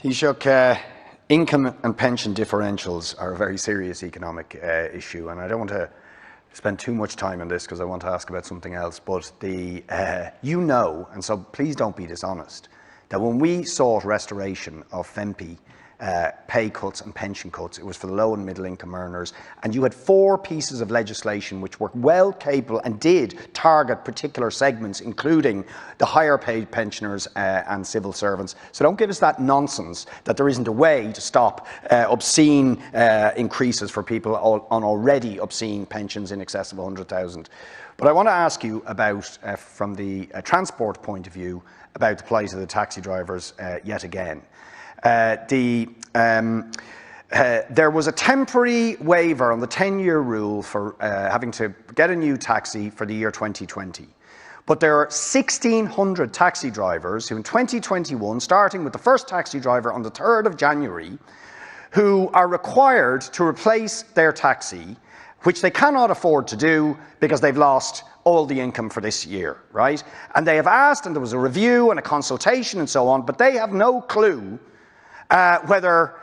Taoiseach, income and pension differentials are a very serious economic issue, and I don't want to spend too much time on this because I want to ask about something else, but you know, and so please don't be dishonest, that when we sought restoration of FEMPI pay cuts and pension cuts, it was for the low and middle income earners, and you had 4 pieces of legislation which were well capable and did target particular segments, including the higher paid pensioners and civil servants. So don't give us that nonsense that there isn't a way to stop obscene increases for people on already obscene pensions in excess of 100,000. But I want to ask you about, from the transport point of view, about the plight of the taxi drivers yet again. There was a temporary waiver on the 10-year rule for having to get a new taxi for the year 2020. But there are 1,600 taxi drivers who in 2021, starting with the first taxi driver on the 3rd of January, who are required to replace their taxi, which they cannot afford to do because they've lost all the income for this year, right? And they have asked, and there was a review and a consultation and so on, but they have no clue whether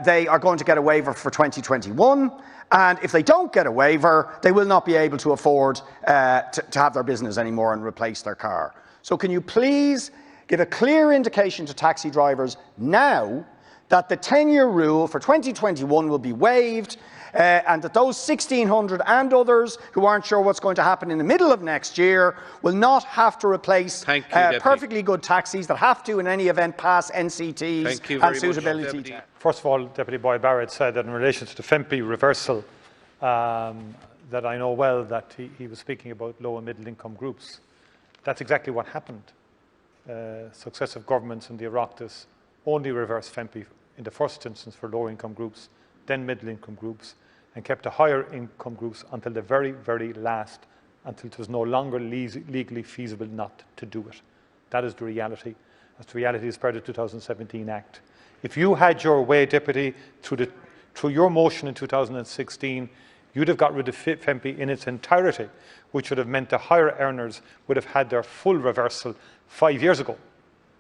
they are going to get a waiver for 2021, and if they don't get a waiver, they will not be able to afford to have their business anymore and replace their car. So can you please give a clear indication to taxi drivers now that the 10-year rule for 2021 will be waived, and that those 1,600 and others who aren't sure what's going to happen in the middle of next year will not have to replace perfectly good taxis that have to, in any event, pass NCTs and suitability tests. First of all, Deputy Boyd Barrett said that in relation to the FEMPI reversal, that I know well that he was speaking about low and middle income groups. That's exactly what happened. Successive governments in the Oireachtas only reversed FEMPI in the first instance for lower income groups, then middle income groups, and kept the higher income groups until the very, very last, until it was no longer legally feasible not to do it. That is the reality. That's the reality as per the 2017 Act. If you had your way, Deputy, through your motion in 2016, you'd have got rid of FEMPI in its entirety, which would have meant the higher earners would have had their full reversal 5 years ago,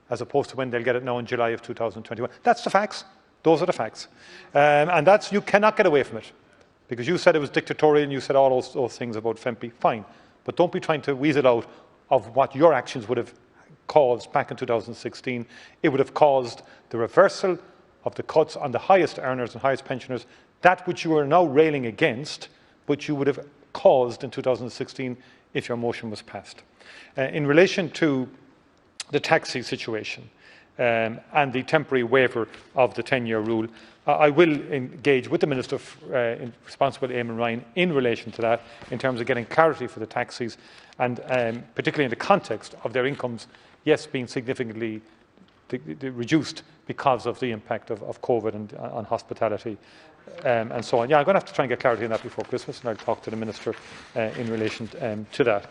as opposed to when they'll get it now in July of 2021. That's the facts. Those are the facts. And you cannot get away from it. Because you said it was dictatorial and you said all those things about FEMPI. Fine. But don't be trying to weasel out of what your actions would have caused back in 2016. It would have caused the reversal of the cuts on the highest earners and highest pensioners, that which you are now railing against, but you would have caused in 2016 if your motion was passed. In relation to the taxi situation, and the temporary waiver of the 10-year rule, I will engage with the Minister responsible, Eamon Ryan, in relation to that, in terms of getting clarity for the taxis, and particularly in the context of their incomes, yes, being significantly reduced because of the impact of COVID and on hospitality and so on. Yeah, I'm going to have to try and get clarity on that before Christmas, and I'll talk to the Minister in relation to that.